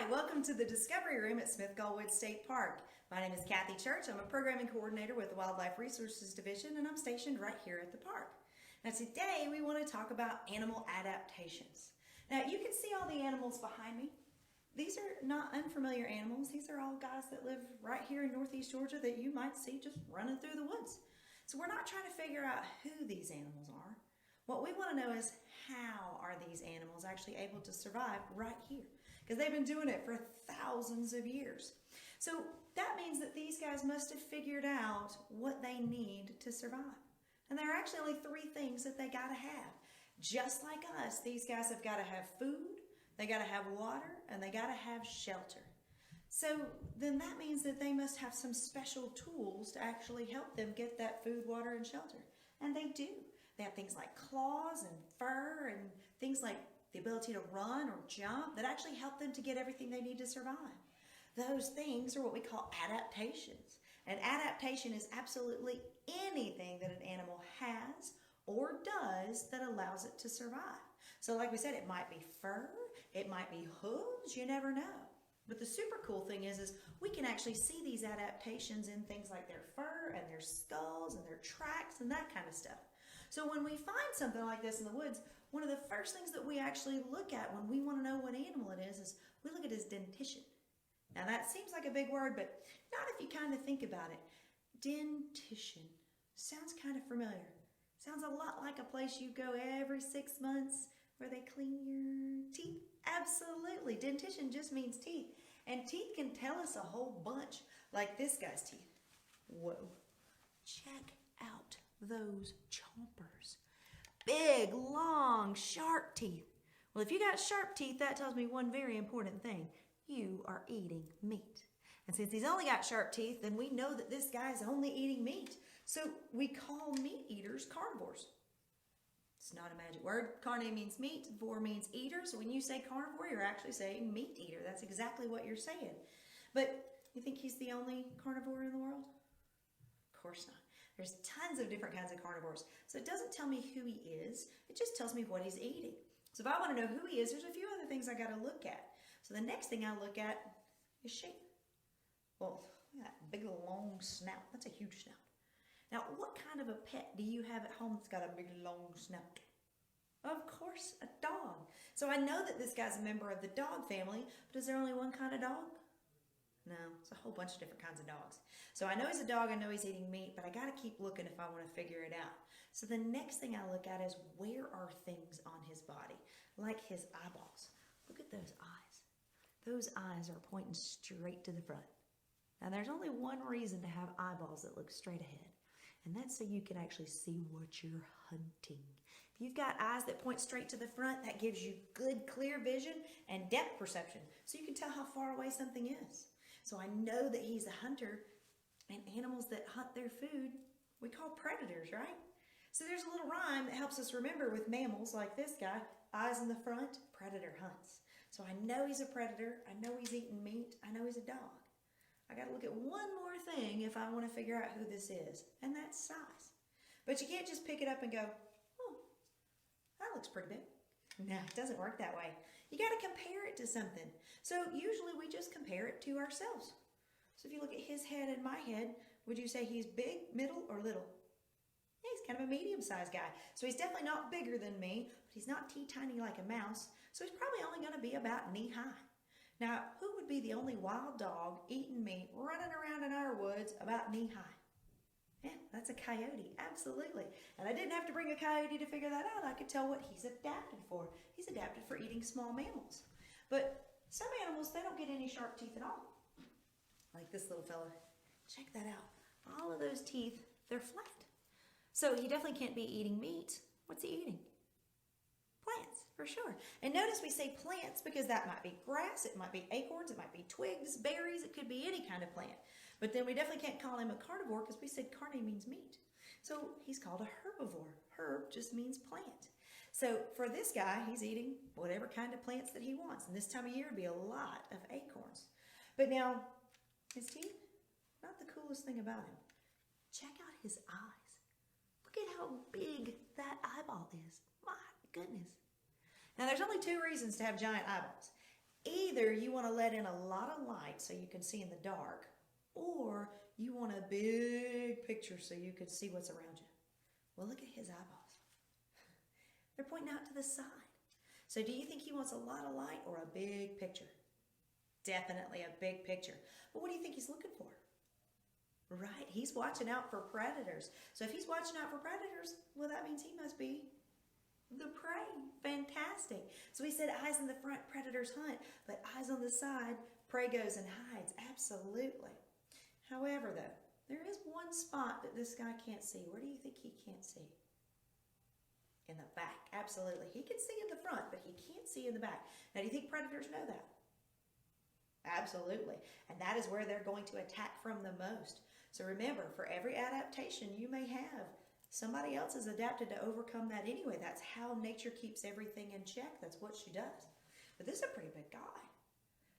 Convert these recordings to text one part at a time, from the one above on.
Hi, welcome to the Discovery Room at Smithgall Woods State Park. My name is Kathy Church. I'm a Programming Coordinator with the Wildlife Resources Division, and I'm stationed right here at the park. Now today we want to talk about animal adaptations. Now you can see all the animals behind me. These are not unfamiliar animals. These are all guys that live right here in northeast Georgia that you might see just running through the woods. So we're not trying to figure out who these animals are. What we want to know is how are these animals actually able to survive right here? Because they've been doing it for thousands of years. So that means that these guys must have figured out what they need to survive. And there are actually only three things that they got to have. Just like us, these guys have got to have food, they got to have water, and they got to have shelter. So then that means that they must have some special tools to actually help them get that food, water, and shelter. And they do. They have things like claws and fur and things like the ability to run or jump that actually help them to get everything they need to survive. Those things are what we call adaptations. And adaptation is absolutely anything that an animal has or does that allows it to survive. So like we said, it might be fur, it might be hooves, you never know. But the super cool thing is we can actually see these adaptations in things like their fur and their skulls and their tracks and that kind of stuff. So when we find something like this in the woods, one of the first things that we actually look at when we want to know what animal it is we look at his dentition. Now that seems like a big word, but not if you kind of think about it. Dentition sounds kind of familiar. Sounds a lot like a place you go every 6 months where they clean your teeth. Absolutely. Dentition just means teeth. And teeth can tell us a whole bunch, like this guy's teeth. Whoa. Check out those chompers. Big, long, sharp teeth. Well, if you got sharp teeth, that tells me one very important thing. You are eating meat. And since he's only got sharp teeth, then we know that this guy's only eating meat. So we call meat eaters carnivores. It's not a magic word. Carne means meat, vor means eater. So when you say carnivore, you're actually saying meat eater. That's exactly what you're saying. But you think he's the only carnivore in the world? Of course not. There's tons of different kinds of carnivores. So it doesn't tell me who he is. It just tells me what he's eating. So if I want to know who he is, there's a few other things I got to look at. So the next thing I look at is shape. Well, look at that big long snout. That's a huge snout. Now, what kind of a pet do you have at home that's got a big long snout? Of course, a dog. So I know that this guy's a member of the dog family, but is there only one kind of dog? No, it's a whole bunch of different kinds of dogs. So I know he's a dog, I know he's eating meat, but I got to keep looking if I want to figure it out. So the next thing I look at is where are things on his body, like his eyeballs. Look at those eyes. Those eyes are pointing straight to the front. Now there's only one reason to have eyeballs that look straight ahead. And that's so you can actually see what you're hunting. If you've got eyes that point straight to the front, that gives you good, clear vision and depth perception. So you can tell how far away something is. So I know that he's a hunter, and animals that hunt their food, we call predators, right? So there's a little rhyme that helps us remember with mammals like this guy, eyes in the front, predator hunts. So I know he's a predator, I know he's eating meat, I know he's a dog. I got to look at one more thing if I want to figure out who this is, and that's size. But you can't just pick it up and go, oh, that looks pretty big. No, it doesn't work that way. You got to compare it to something. So usually we just compare it to ourselves. So if you look at his head and my head, would you say he's big, middle, or little? Yeah, he's kind of a medium-sized guy. So he's definitely not bigger than me, but he's not teeny-tiny like a mouse. So he's probably only going to be about knee-high. Now, who would be the only wild dog eating meat running around in our woods about knee-high? Yeah, that's a coyote, absolutely. And I didn't have to bring a coyote to figure that out. I could tell what he's adapted for. He's adapted for eating small mammals. But some animals, they don't get any sharp teeth at all. Like this little fella. Check that out. All of those teeth, they're flat. So he definitely can't be eating meat. What's he eating? Plants, for sure. And notice we say plants because that might be grass, it might be acorns, it might be twigs, berries, it could be any kind of plant. But then we definitely can't call him a carnivore because we said carne means meat. So he's called a herbivore. Herb just means plant. So for this guy, he's eating whatever kind of plants that he wants. And this time of year would be a lot of acorns. But now, his teeth, not the coolest thing about him. Check out his eyes. Look at how big that eyeball is. My goodness. Now there's only two reasons to have giant eyeballs. Either you want to let in a lot of light so you can see in the dark, or you want a big picture so you can see what's around you. Well, look at his eyeballs. They're pointing out to the side. So do you think he wants a lot of light or a big picture? Definitely a big picture. But what do you think he's looking for? Right, he's watching out for predators. So if he's watching out for predators, well, that means he must be the prey. Fantastic. So he said eyes in the front, predators hunt, but eyes on the side, prey goes and hides. Absolutely. However, though, there is one spot that this guy can't see. Where do you think he can't see? In the back. Absolutely. He can see in the front, but he can't see in the back. Now, do you think predators know that? Absolutely. And that is where they're going to attack from the most. So remember, for every adaptation you may have, somebody else has adapted to overcome that anyway. That's how nature keeps everything in check. That's what she does. But this is a pretty big guy.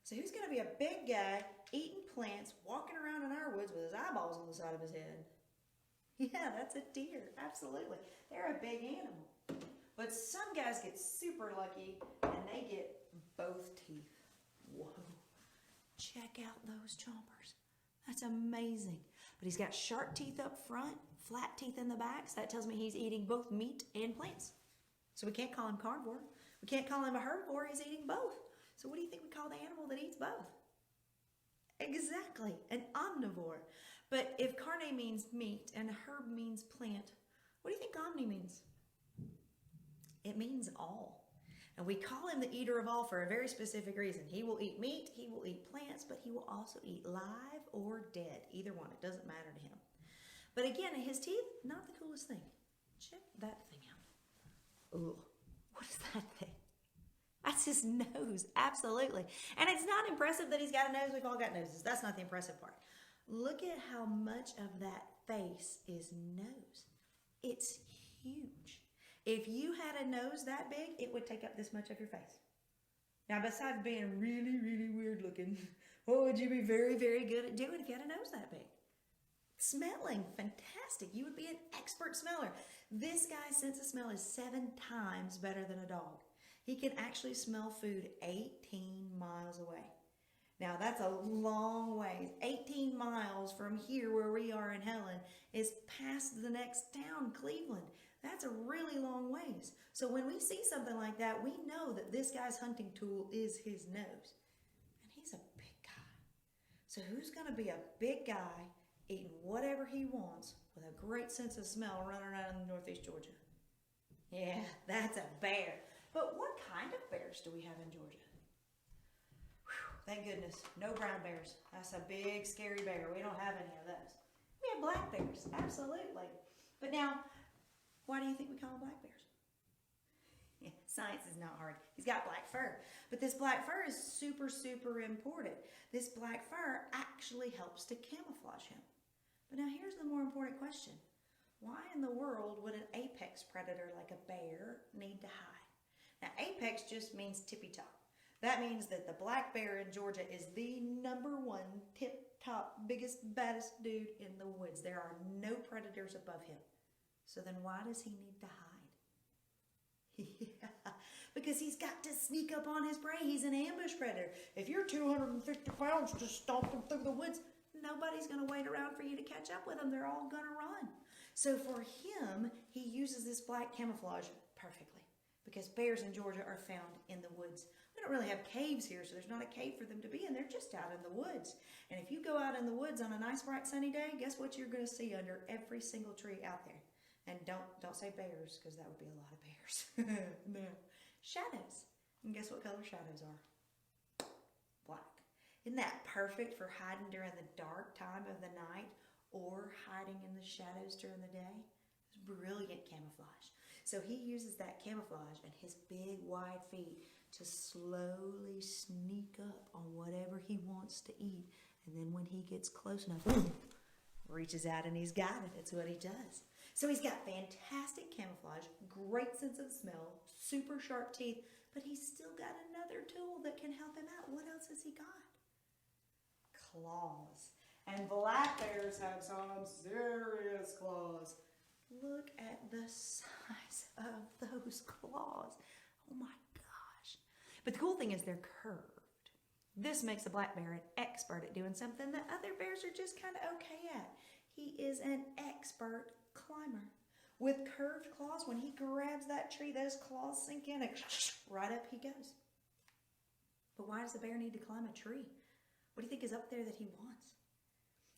So who's going to be a big guy eating plants, walking around in our woods with his eyeballs on the side of his head? Yeah, that's a deer. Absolutely. They're a big animal. But some guys get super lucky and they get both teeth. Whoa. Check out those chompers. That's amazing. But he's got sharp teeth up front, flat teeth in the back. So that tells me he's eating both meat and plants. So we can't call him carnivore. We can't call him a herbivore. He's eating both. So what do you think we call the animal that eats both? Exactly, an omnivore. But if carne means meat and herb means plant, what do you think omni means? It means all. And we call him the eater of all for a very specific reason. He will eat meat, he will eat plants, but he will also eat live or dead. Either one, it doesn't matter to him. But again, his teeth, not the coolest thing. Check that thing out. Ooh, what is that thing? That's his nose, absolutely. And it's not impressive that he's got a nose. We've all got noses. That's not the impressive part. Look at how much of that face is nose. It's huge. If you had a nose that big, it would take up this much of your face. Now, besides being really, really weird looking, what would you be very, very good at doing if you had a nose that big? Smelling, fantastic. You would be an expert smeller. This guy's sense of smell is 7 times better than a dog. He can actually smell food 18 miles away. Now, that's a long ways. 18 miles from here where we are in Helen is past the next town, Cleveland. That's a really long ways. So when we see something like that, we know that this guy's hunting tool is his nose. And he's a big guy. So who's going to be a big guy eating whatever he wants with a great sense of smell running around in northeast Georgia? Yeah, that's a bear. But what kind of bears do we have in Georgia? Whew, thank goodness, no brown bears. That's a big, scary bear. We don't have any of those. We have black bears, absolutely. But now, why do you think we call them black bears? Yeah, science is not hard. He's got black fur. But this black fur is super, super important. This black fur actually helps to camouflage him. But now here's the more important question. Why in the world would an apex predator like a bear need to hide? Now, apex just means tippy top. That means that the black bear in Georgia is the #1 tip-top, biggest, baddest dude in the woods. There are no predators above him. So then why does he need to hide? Yeah, because he's got to sneak up on his prey. He's an ambush predator. If you're 250 pounds just stomping through the woods, nobody's going to wait around for you to catch up with them. They're all going to run. So for him, he uses this black camouflage perfectly because bears in Georgia are found in the woods. We don't really have caves here, so there's not a cave for them to be in. They're just out in the woods. And if you go out in the woods on a nice, bright, sunny day, guess what you're going to see under every single tree out there? And don't say bears, because that would be a lot of bears. No. Shadows. And guess what color shadows are? Black. Isn't that perfect for hiding during the dark time of the night or hiding in the shadows during the day? It's brilliant camouflage. So he uses that camouflage and his big wide feet to slowly sneak up on whatever he wants to eat. And then when he gets close enough, reaches out and he's got it. That's what he does. So he's got fantastic camouflage, great sense of smell, super sharp teeth, but he's still got another tool that can help him out. What else has he got? Claws. And black bears have some serious claws. Look at the size of those claws. Oh my gosh. But the cool thing is they're curved. This makes a black bear an expert at doing something that other bears are just kind of okay at. He is an expert climber. With curved claws, when he grabs that tree, those claws sink in and right up he goes. But why does a bear need to climb a tree? What do you think is up there that he wants?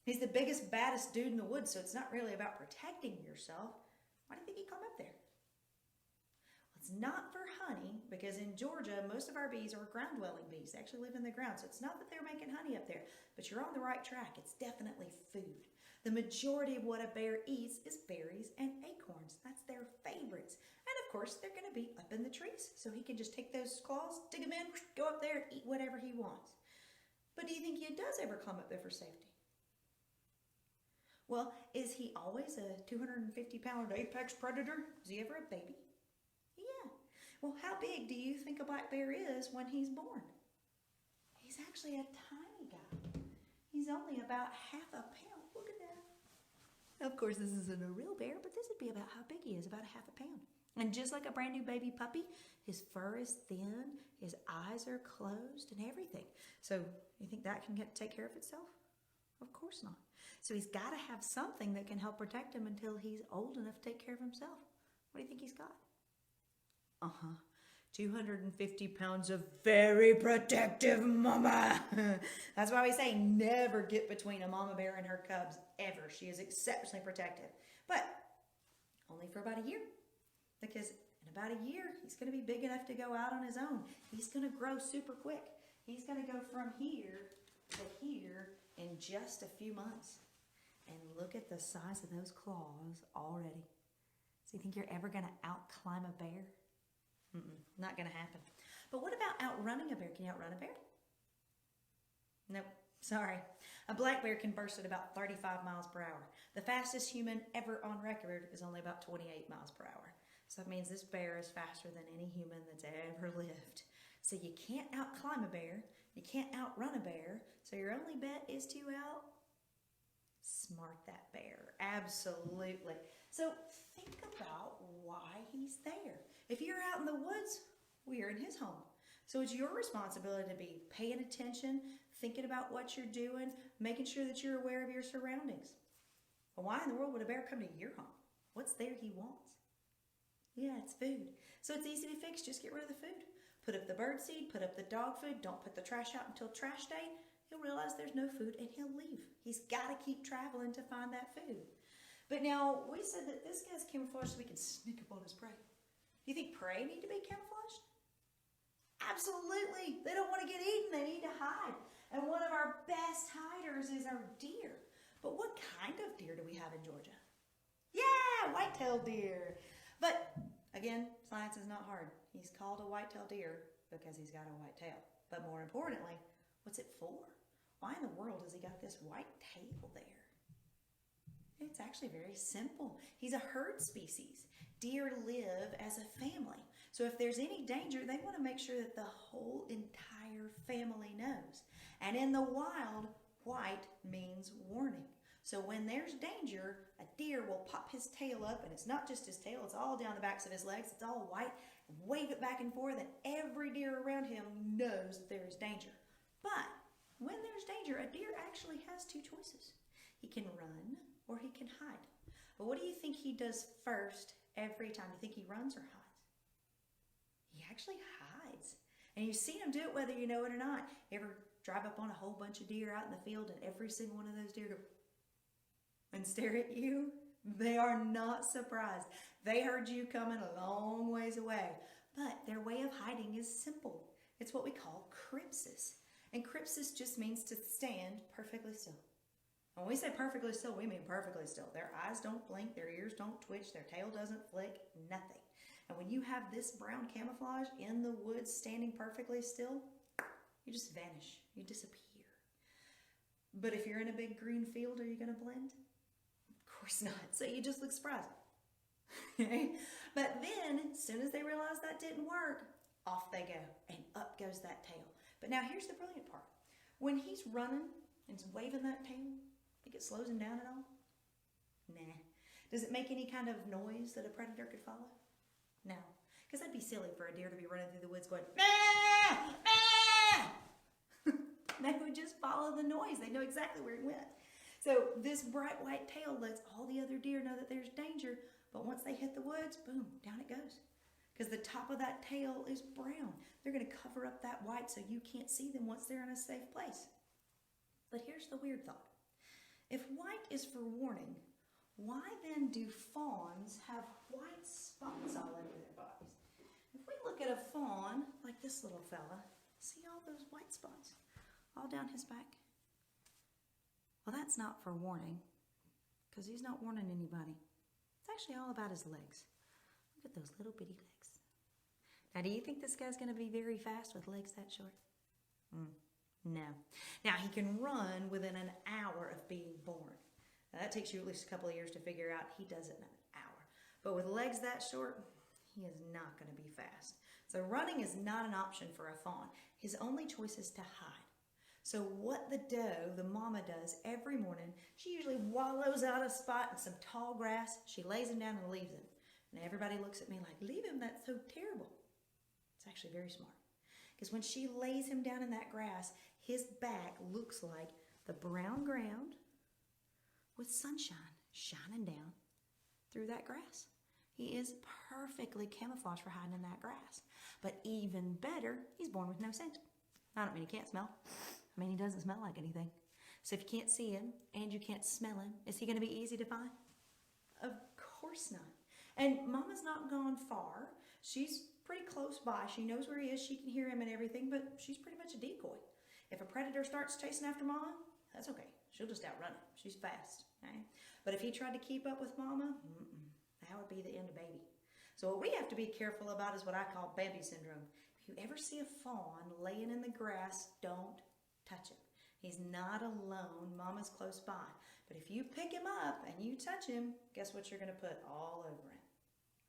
He's the biggest, baddest dude in the woods, so it's not really about protecting yourself. Why do you think he climbed up there? Well, it's not for honey, because in Georgia, most of our bees are ground-dwelling bees. They actually live in the ground, so it's not that they're making honey up there, but you're on the right track. It's definitely food. The majority of what a bear eats is berries and acorns. That's their favorites. And of course, they're going to be up in the trees, so he can just take those claws, dig them in, go up there and eat whatever he wants. But do you think he does ever climb up there for safety? Well, is he always a 250-pound apex predator? Is he ever a baby? Yeah. Well, how big do you think a black bear is when he's born? He's actually a tiny guy. He's only about half a pound. Look at that. Of course, this isn't a real bear, but this would be about how big he is, about a half a pound. And just like a brand new baby puppy, his fur is thin, his eyes are closed, and everything. So you think that can take care of itself? Of course not. So he's got to have something that can help protect him until he's old enough to take care of himself. What do you think he's got? 250 pounds of very protective mama. That's why we say never get between a mama bear and her cubs, ever. She is exceptionally protective. But only for about a year. Because in about a year, he's going to be big enough to go out on his own. He's going to grow super quick. He's going to go from here to here in just a few months. And look at the size of those claws already. So you think you're ever going to out-climb a bear? Not going to happen. But what about outrunning a bear? Can you outrun a bear? Nope. Sorry. A black bear can burst at about 35 miles per hour. The fastest human ever on record is only about 28 miles per hour. So that means this bear is faster than any human that's ever lived. So you can't out-climb a bear. You can't outrun a bear. So your only bet is to outsmart that bear. Absolutely. So think about why he's there. If you're out in the woods, we're in his home. So it's your responsibility to be paying attention, thinking about what you're doing, making sure that you're aware of your surroundings. Well, why in the world would a bear come to your home? What's there he wants? Yeah, it's food. So it's easy to fix. Just get rid of the food. Put up the bird seed, put up the dog food. Don't put the trash out until trash day. He'll realize there's no food and he'll leave. He's got to keep traveling to find that food. But now, we said that this guy's camouflaged so we can sneak up on his prey. Do you think prey need to be camouflaged? Absolutely. They don't want to get eaten. They need to hide. And one of our best hiders is our deer. But what kind of deer do we have in Georgia? Yeah, white-tailed deer. But again, science is not hard. He's called a white-tailed deer because he's got a white tail. But more importantly, what's it for? Why in the world has he got this white tail there? It's actually very simple. He's a herd species. Deer live as a family. So if there's any danger, they want to make sure that the whole entire family knows. And in the wild, white means warning. So when there's danger, a deer will pop his tail up, and it's not just his tail, it's all down the backs of his legs, it's all white, wave it back and forth, and every deer around him knows that there is danger. But when there's danger, a deer actually has two choices. He can run or he can hide. But what do you think he does first every time? Do you think he runs or hides? He actually hides. And you've seen him do it whether you know it or not. You ever drive up on a whole bunch of deer out in the field and every single one of those deer go and stare at you? They are not surprised. They heard you coming a long ways away. But their way of hiding is simple. It's what we call crypsis. And crypsis just means to stand perfectly still. When we say perfectly still, we mean perfectly still. Their eyes don't blink, their ears don't twitch, their tail doesn't flick, nothing. And when you have this brown camouflage in the woods standing perfectly still, you just vanish, you disappear. But if you're in a big green field, are you going to blend? Of course not. So you just look surprised. But then, as soon as they realize that didn't work, off they go, and up goes that tail. But now here's the brilliant part. When he's running and waving that tail, think it slows him down at all? Nah. Does it make any kind of noise that a predator could follow? No. Because that'd be silly for a deer to be running through the woods going, ah, ah! follow the noise. They know exactly where he went. So this bright white tail lets all the other deer know that there's danger, but once they hit the woods, boom, down it goes. Because the top of that tail is brown. They're going to cover up that white so you can't see them once they're in a safe place. But here's the weird thought. If white is for warning, why then do fawns have white spots all over their bodies? If we look at a fawn, like this little fella, see all those white spots all down his back? Well, that's not for warning, because he's not warning anybody. It's actually all about his legs. Look at those little bitty legs. Now, do you think this guy's going to be very fast with legs that short? No. Now, he can run within an hour of being born. Now, that takes you at least a couple of years to figure out. He does it in an hour. But with legs that short, he is not going to be fast. So running is not an option for a fawn. His only choice is to hide. So what the doe, the mama, does every morning, she usually wallows out a spot in some tall grass. She lays him down and leaves him. And everybody looks at me like, leave him, that's so terrible. It's actually very smart. Because when she lays him down in that grass, his back looks like the brown ground with sunshine shining down through that grass. He is perfectly camouflaged for hiding in that grass. But even better, he's born with no scent. I don't mean he can't smell. I mean, he doesn't smell like anything. So if you can't see him and you can't smell him, is he going to be easy to find? Of course not. And Mama's not gone far. She's pretty close by. She knows where he is. She can hear him and everything, but she's pretty much a decoy. If a predator starts chasing after Mama, that's okay. She'll just outrun him. She's fast. Okay? But if he tried to keep up with Mama, that would be the end of baby. So what we have to be careful about is what I call Bambi syndrome. If you ever see a fawn laying in the grass, don't touch him. He's not alone. Mama's close by. But if you pick him up and you touch him, guess what you're going to put all over him?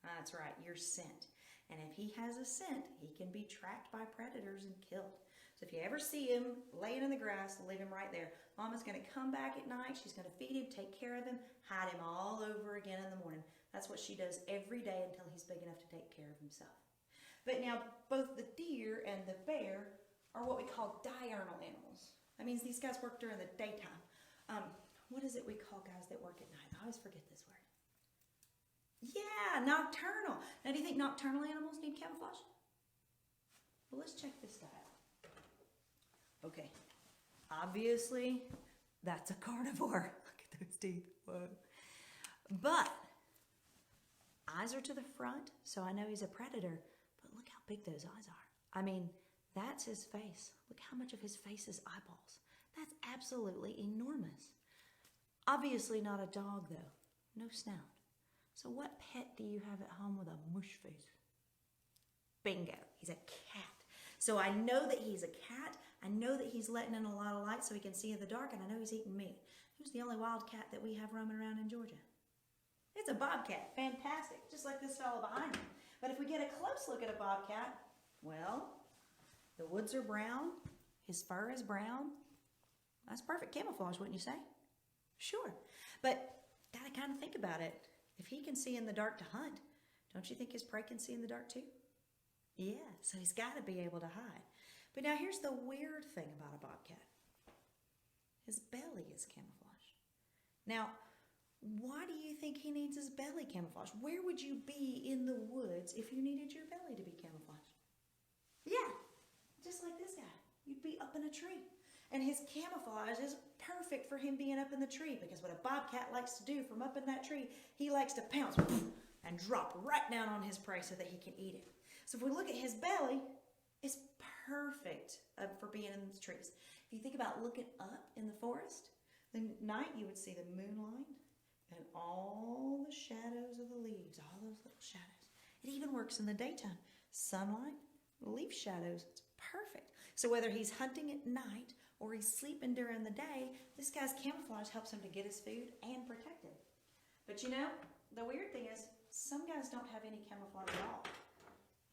That's right, your scent. And if he has a scent, he can be tracked by predators and killed. So if you ever see him laying in the grass, leave him right there. Mama's going to come back at night. She's going to feed him, take care of him, hide him all over again in the morning. That's what she does every day until he's big enough to take care of himself. But now, both the deer and the bear are what we call diurnal animals. That means these guys work during the daytime. What is it we call guys that work at night? I always forget this word. Yeah, nocturnal. Now, do you think nocturnal animals need camouflage? Well, let's check this guy out. Okay, obviously, that's a carnivore. Look at those teeth. Whoa. But eyes are to the front, so I know he's a predator. But look how big those eyes are. I mean, that's his face. Look how much of his face is eyeballs. That's absolutely enormous. Obviously not a dog, though. No snout. So what pet do you have at home with a mush face? Bingo. He's a cat. So I know that he's a cat. I know that he's letting in a lot of light so he can see in the dark, and I know he's eating meat. Who's the only wild cat that we have roaming around in Georgia? It's a bobcat. Fantastic. Just like this fellow behind me. But if we get a close look at a bobcat, well, the woods are brown. His fur is brown. That's perfect camouflage, wouldn't you say? Sure. But gotta kind of think about it. If he can see in the dark to hunt, don't you think his prey can see in the dark too? Yeah, so he's got to be able to hide. But now here's the weird thing about a bobcat. His belly is camouflaged. Now, why do you think he needs his belly camouflaged? Where would you be in the woods if you needed your belly to be camouflaged? Yeah, just like this guy. You'd be up in a tree. And his camouflage is perfect for him being up in the tree, because what a bobcat likes to do from up in that tree, he likes to pounce and drop right down on his prey so that he can eat it. So if we look at his belly, it's perfect for being in the trees. If you think about looking up in the forest, then at night you would see the moonlight and all the shadows of the leaves, all those little shadows. It even works in the daytime. Sunlight, leaf shadows, it's perfect. So whether he's hunting at night or he's sleeping during the day, this guy's camouflage helps him to get his food and protect him. But you know, the weird thing is, some guys don't have any camouflage at all.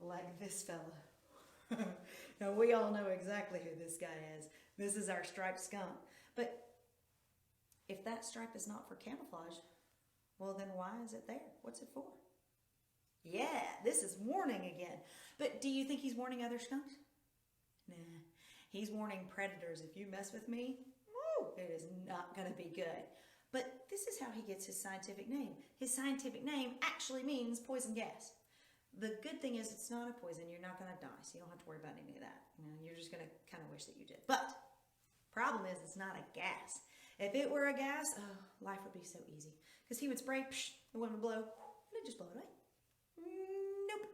Like this fella. Now, we all know exactly who this guy is. This is our striped skunk. But if that stripe is not for camouflage, well, then why is it there? What's it for? Yeah, this is warning again. But do you think he's warning other skunks? Nah. He's warning predators, if you mess with me, woo, it is not going to be good. But this is how he gets his scientific name. His scientific name actually means poison gas. The good thing is it's not a poison. You're not going to die, so you don't have to worry about any of that. You're just going to kind of wish that you did. But problem is it's not a gas. If it were a gas, oh, life would be so easy. Because he would spray, psh, the wind would blow, and it'd just blow it away. Nope.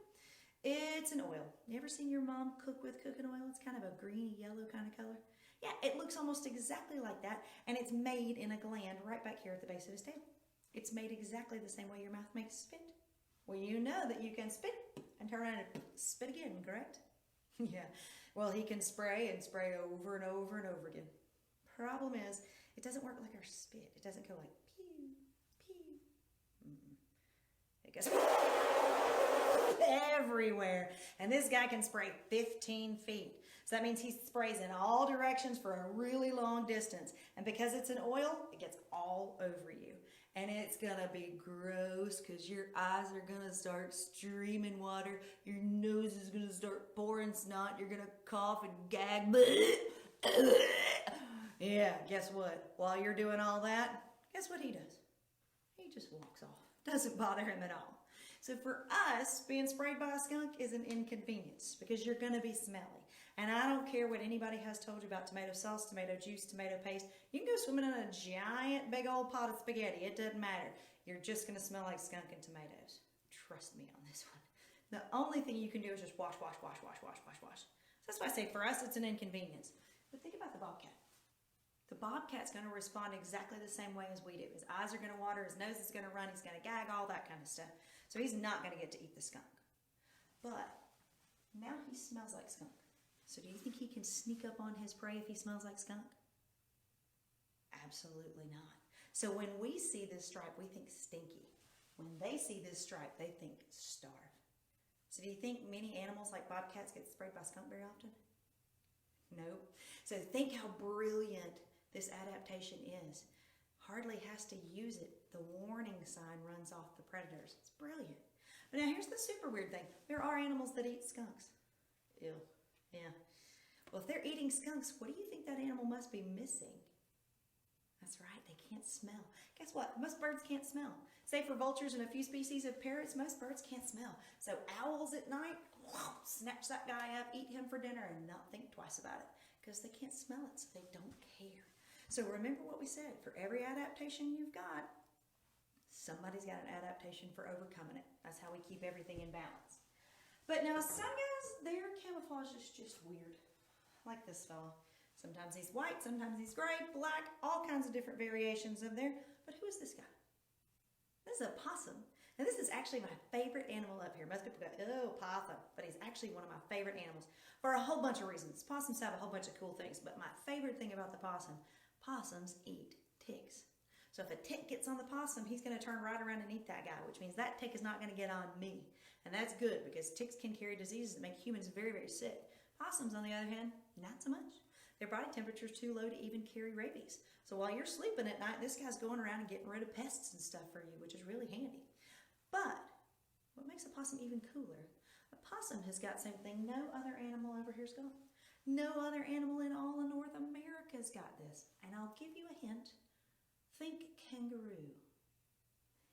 It's an oil. You ever seen your mom cook with cooking oil? It's kind of a greeny yellow kind of color. Yeah, it looks almost exactly like that, and it's made in a gland right back here at the base of his tail. It's made exactly the same way your mouth makes spit. Well, you know that you can spit and turn around and spit again, correct? Yeah. Well, he can spray and spray over and over and over again. Problem is, it doesn't work like our spit. It doesn't go like pew, pew. It goes everywhere. And this guy can spray 15 feet. So that means he sprays in all directions for a really long distance. And because it's an oil, it gets all over you. And it's gonna be gross because your eyes are gonna start streaming water. Your nose is gonna start pouring snot. You're gonna cough and gag. Yeah, guess what? While you're doing all that, guess what he does? He just walks off. Doesn't bother him at all. So for us, being sprayed by a skunk is an inconvenience because you're gonna be smelly. And I don't care what anybody has told you about tomato sauce, tomato juice, tomato paste. You can go swimming in a giant big old pot of spaghetti. It doesn't matter. You're just going to smell like skunk and tomatoes. Trust me on this one. The only thing you can do is just wash, wash, wash, wash, wash, wash, wash. So that's why I say for us it's an inconvenience. But think about the bobcat. The bobcat's going to respond exactly the same way as we do. His eyes are going to water, his nose is going to run, he's going to gag, all that kind of stuff. So he's not going to get to eat the skunk. But now he smells like skunk. So do you think he can sneak up on his prey if he smells like skunk? Absolutely not. So when we see this stripe, we think stinky. When they see this stripe, they think starve. So do you think many animals like bobcats get sprayed by skunk very often? Nope. So think how brilliant this adaptation is. Hardly has to use it. The warning sign runs off the predators. It's brilliant. But now here's the super weird thing. There are animals that eat skunks. Ew. Yeah. Well, if they're eating skunks, what do you think that animal must be missing? That's right, they can't smell. Guess what? Most birds can't smell. Say for vultures and a few species of parrots, most birds can't smell. So owls at night, snatch that guy up, eat him for dinner, and not think twice about it because they can't smell it, so they don't care. So remember what we said. For every adaptation you've got, somebody's got an adaptation for overcoming it. That's how we keep everything in balance. But now some guys, their camouflage is just weird. Like this fella. Sometimes he's white, sometimes he's gray, black, all kinds of different variations of there. But who is this guy? This is a possum. And this is actually my favorite animal up here. Most people go, oh, possum. But he's actually one of my favorite animals for a whole bunch of reasons. Possums have a whole bunch of cool things. But my favorite thing about the possum, possums eat ticks. So if a tick gets on the possum, he's going to turn right around and eat that guy, which means that tick is not going to get on me. And that's good because ticks can carry diseases that make humans very, very sick. Possums, on the other hand, not so much. Their body temperature is too low to even carry rabies. So while you're sleeping at night, this guy's going around and getting rid of pests and stuff for you, which is really handy. But what makes a possum even cooler, a possum has got something no other animal over here's got. No other animal in all of North America's got this. And I'll give you a hint. Think kangaroo.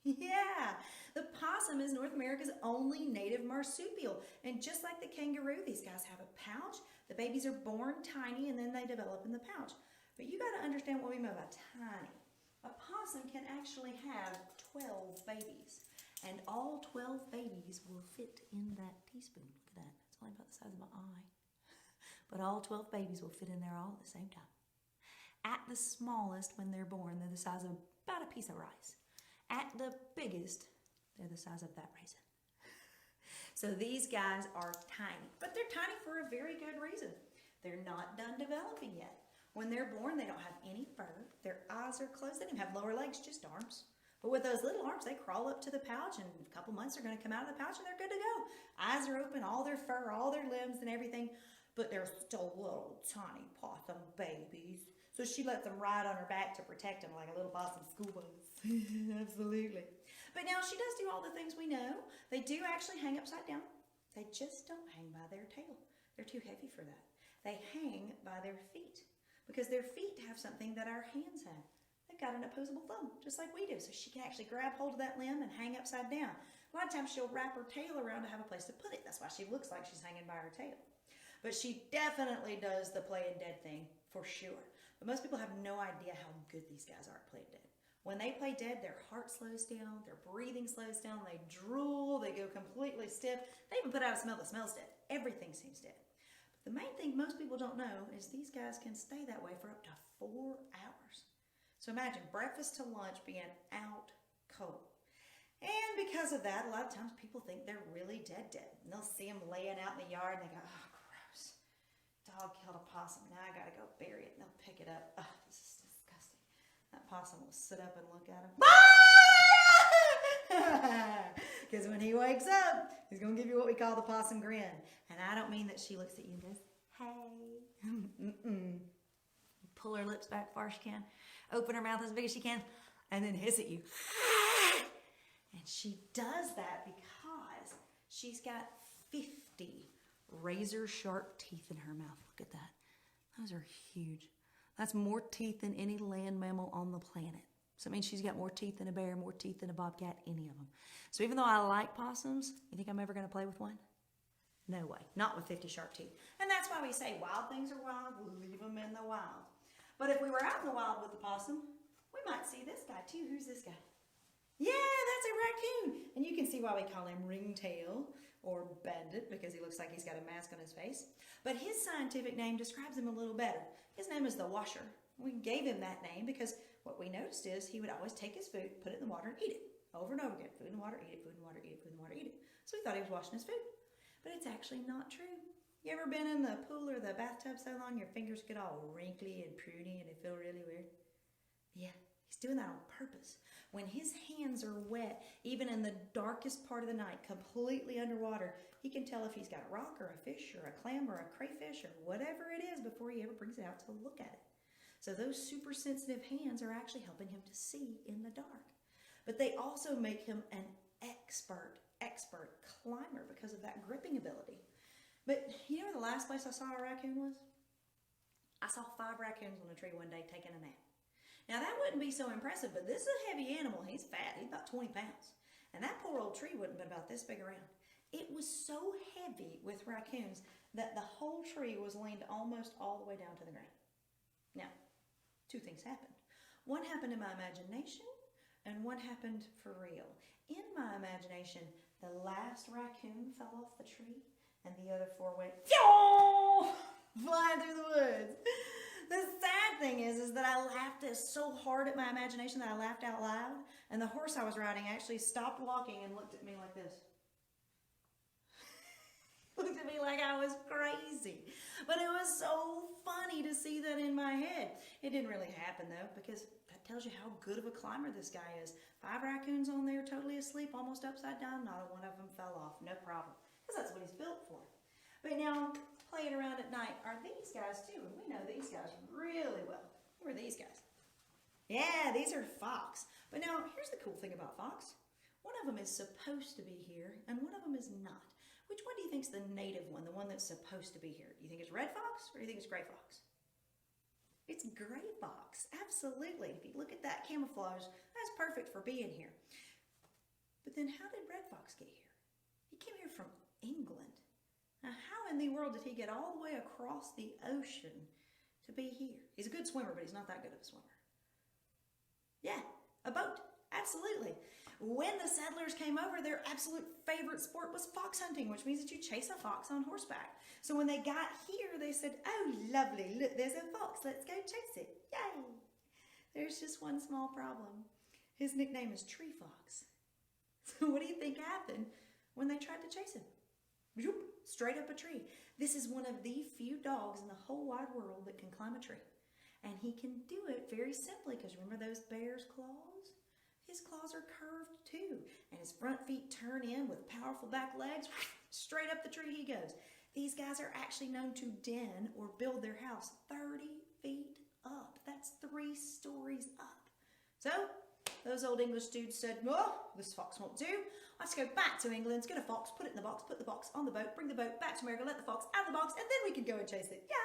Yeah, the possum is North America's only native marsupial. And just like the kangaroo, these guys have a pouch. The babies are born tiny and then they develop in the pouch. But you got to understand what we mean by tiny. A possum can actually have 12 babies. And all 12 babies will fit in that teaspoon. Look at that. It's only about the size of my eye. But all 12 babies will fit in there all at the same time. At the smallest, when they're born, they're the size of about a piece of rice. At the biggest, they're the size of that raisin. So these guys are tiny, but they're tiny for a very good reason. They're not done developing yet. When they're born, they don't have any fur. Their eyes are closed. They don't have lower legs, just arms. But with those little arms, they crawl up to the pouch, and in a couple months, they're going to come out of the pouch, and they're good to go. Eyes are open, all their fur, all their limbs and everything, but they're still little tiny possum babies. So she lets them ride on her back to protect them like a little possum school bus. Absolutely. But now she does do all the things we know. They do actually hang upside down. They just don't hang by their tail. They're too heavy for that. they hang by their feet because their feet have something that our hands have. They've got an opposable thumb, just like we do, so she can actually grab hold of that limb and hang upside down. A lot of times she'll wrap her tail around to have a place to put it. That's why she looks like she's hanging by her tail. But she definitely does the playing dead thing for sure. But most people have no idea how good these guys are at playing dead. When they play dead, their heart slows down, their breathing slows down, they drool, they go completely stiff. They even put out a smell that smells dead. Everything seems dead. But the main thing most people don't know is these guys can stay that way for up to 4 hours. So imagine breakfast to lunch being out cold. And because of that, a lot of times people think they're really dead. And they'll see them laying out in the yard and they go, oh, gross. Dog killed a possum. Now I got to go bury it. And they'll pick it up. Oh, this is disgusting. That possum will sit up and look at him. Because when he wakes up, he's going to give you what we call the possum grin. And I don't mean that she looks at you and goes, hey. Pull her lips back far as she can. Open her mouth as big as she can. And then hiss at you. And she does that because she's got 50 razor sharp teeth in her mouth. Look at that. Those are huge. That's more teeth than any land mammal on the planet. So it means she's got more teeth than a bear, more teeth than a bobcat, any of them. So even though I like possums, you think I'm ever going to play with one? No way. Not with 50 sharp teeth. And that's why we say wild things are wild, leave them in the wild. But if we were out in the wild with the possum, we might see this guy too. Who's this guy? Yeah, that's a raccoon. And you can see why we call him Ringtail or Bandit, because he looks like he's got a mask on his face. But his scientific name describes him a little better. His name is the Washer. We gave him that name because what we noticed is he would always take his food, put it in the water, and eat it. Over and over again. Food and water, eat it, food and water, eat it, food and water, eat it. So we thought he was washing his food. But it's actually not true. You ever been in the pool or the bathtub so long your fingers get all wrinkly and pruny and they feel really weird? Yeah, he's doing that on purpose. When his hands are wet, even in the darkest part of the night, completely underwater, he can tell if he's got a rock or a fish or a clam or a crayfish or whatever it is before he ever brings it out to look at it. So those super sensitive hands are actually helping him to see in the dark. But they also make him an expert climber because of that gripping ability. But you know where the last place I saw a raccoon was? I saw 5 raccoons on a tree one day taking a nap. Now that wouldn't be so impressive, but this is a heavy animal. He's fat, he's about 20 pounds. And that poor old tree wouldn't have been about this big around. It was so heavy with raccoons that the whole tree was leaned almost all the way down to the ground. Now, 2 things happened. One happened in my imagination, and one happened for real. In my imagination, the last raccoon fell off the tree, and the other 4 went flying through the woods. The sad thing is that I laughed so hard at my imagination that I laughed out loud, and the horse I was riding actually stopped walking and looked at me like this. Looked at me like I was crazy. But it was so funny to see that in my head. It didn't really happen though, because that tells you how good of a climber this guy is. 5 raccoons on there totally asleep, almost upside down, not one of them fell off, no problem. Because that's what he's built for. But now, playing around at night are these guys too, and we know these guys really well. Who are these guys? Yeah, these are fox. But now, here's the cool thing about fox. One of them is supposed to be here, and one of them is not. Which one do you think is the native one, the one that's supposed to be here? Do you think it's red fox, or do you think it's gray fox? It's gray fox, absolutely. If you look at that camouflage, that's perfect for being here. But then how did red fox get here? He came here from England. Now, how in the world did he get all the way across the ocean to be here? He's a good swimmer, but he's not that good of a swimmer. Yeah, a boat, absolutely. When the settlers came over, their absolute favorite sport was fox hunting, which means that you chase a fox on horseback. So when they got here, they said, oh, lovely, look, there's a fox, let's go chase it, yay. There's just one small problem. His nickname is Tree Fox. So what do you think happened when they tried to chase him? Straight up a tree. This is one of the few dogs in the whole wide world that can climb a tree. And he can do it very simply, because remember those bear's claws? His claws are curved too, and his front feet turn in with powerful back legs. Straight up the tree he goes. These guys are actually known to den or build their house 30 feet up. That's 3 stories up. So those old English dudes said, oh, this fox won't do. Let's go back to England, get a fox, put it in the box, put the box on the boat, bring the boat back to America, let the fox out of the box, and then we can go and chase it. Yeah!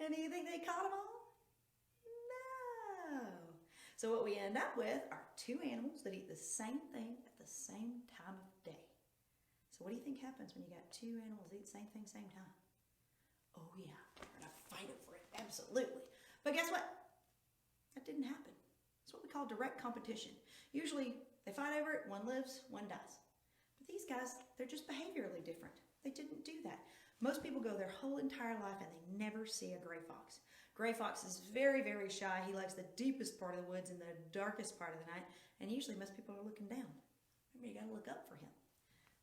And do you think they caught them all? No. So what we end up with are two animals that eat the same thing at the same time of day. So what do you think happens when you got two animals eat the same thing, same time? Oh yeah, they're gonna fight over it, absolutely. But guess what? That didn't happen. It's what we call direct competition. Usually they fight over it, one lives, one dies. But these guys, they're just behaviorally different. They didn't do that. Most people go their whole entire life and they never see a gray fox. Gray fox is very, very shy. He likes the deepest part of the woods and the darkest part of the night. And usually most people are looking down. Maybe you gotta look up for him.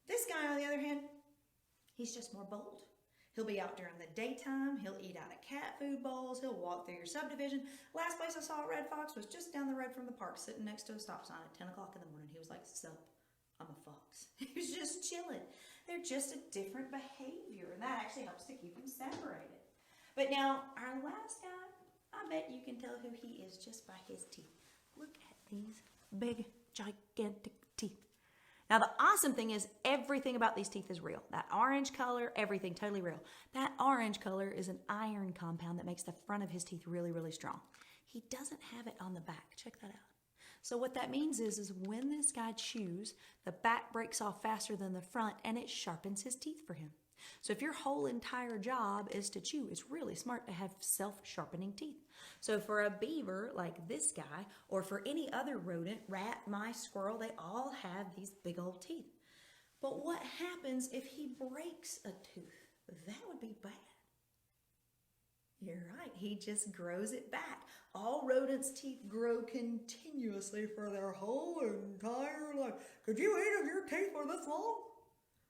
This guy, on the other hand, he's just more bold. He'll be out during the daytime. He'll eat out of cat food bowls. He'll walk through your subdivision. Last place I saw a red fox was just down the road from the park, sitting next to a stop sign at 10 o'clock in the morning. He was like, "Sup, I'm a fox." He was just chilling. They're just a different behavior, and that actually helps to keep them separated. But now, our last guy, I bet you can tell who he is just by his teeth. Look at these big, gigantic teeth. Now, the awesome thing is everything about these teeth is real. That orange color, everything, totally real. That orange color is an iron compound that makes the front of his teeth really, really strong. He doesn't have it on the back. Check that out. So what that means is when this guy chews, the back breaks off faster than the front and it sharpens his teeth for him. So if your whole entire job is to chew, it's really smart to have self-sharpening teeth. So for a beaver like this guy, or for any other rodent, rat, mice, squirrel, they all have these big old teeth. But what happens if he breaks a tooth? That would be bad. You're right, he just grows it back. All rodents' teeth grow continuously for their whole entire life. Could you eat if your teeth were this long?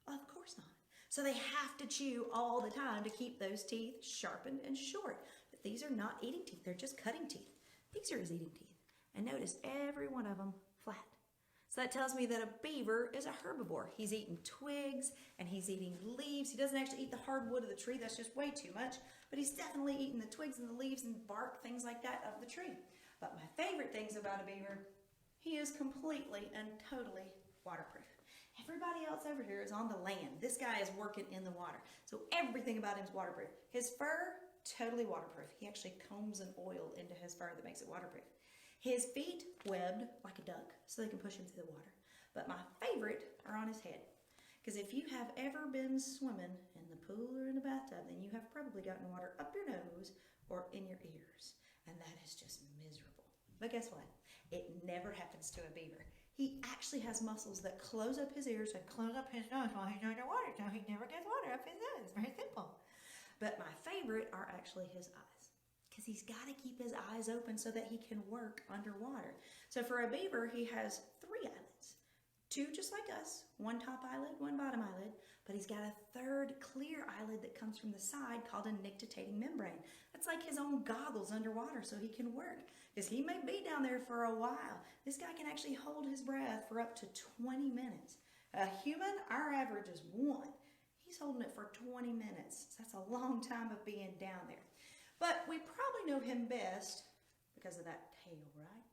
Of course not. So they have to chew all the time to keep those teeth sharpened and short. But these are not eating teeth, they're just cutting teeth. These are his eating teeth. And notice every one of them flat. So that tells me that a beaver is a herbivore. He's eating twigs and he's eating leaves. He doesn't actually eat the hardwood of the tree, that's just way too much. But he's definitely eating the twigs and the leaves and bark, things like that, of the tree. But my favorite things about a beaver, he is completely and totally waterproof. Everybody else over here is on the land. This guy is working in the water. So everything about him is waterproof. His fur, totally waterproof. He actually combs an oil into his fur that makes it waterproof. His feet webbed like a duck so they can push him through the water. But my favorite are on his head. Because if you have ever been swimming in the pool or in the bathtub, then you have probably gotten water up your nose or in your ears. And that is just miserable. But guess what? It never happens to a beaver. He actually has muscles that close up his ears and close up his nose while he's underwater, so he never gets water up his nose. It's very simple. But my favorite are actually his eyes, because he's got to keep his eyes open so that he can work underwater. So for a beaver, he has 3 eyelids. 2 just like us, 1 top eyelid, 1 bottom eyelid, but he's got a 3rd clear eyelid that comes from the side called a nictitating membrane. That's like his own goggles underwater so he can work. Because he may be down there for a while. This guy can actually hold his breath for up to 20 minutes. A human, our average is 1. He's holding it for 20 minutes. So that's a long time of being down there. But we probably know him best because of that tail, right?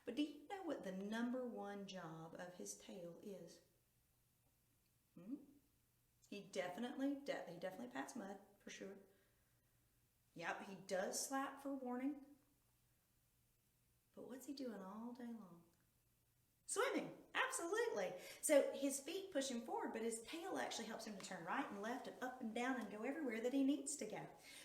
But do you know what the #1 job of his tail is? He definitely pats mud, for sure. Yep, he does slap for warning. But what's he doing all day long? Swimming, absolutely. So his feet push him forward, but his tail actually helps him to turn right and left and up and down and go everywhere that he needs to go.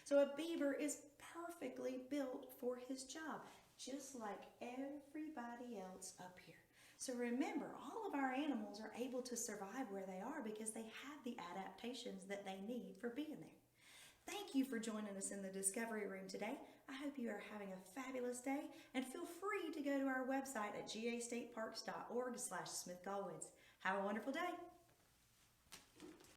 So a beaver is perfectly built for his job, just like everybody else up here. So remember, all of our animals are able to survive where they are because they have the adaptations that they need for being there. Thank you for joining us in the Discovery Room today. I hope you are having a fabulous day, and feel free to go to our website at gastateparks.org/SmithgallWoods. Have a wonderful day.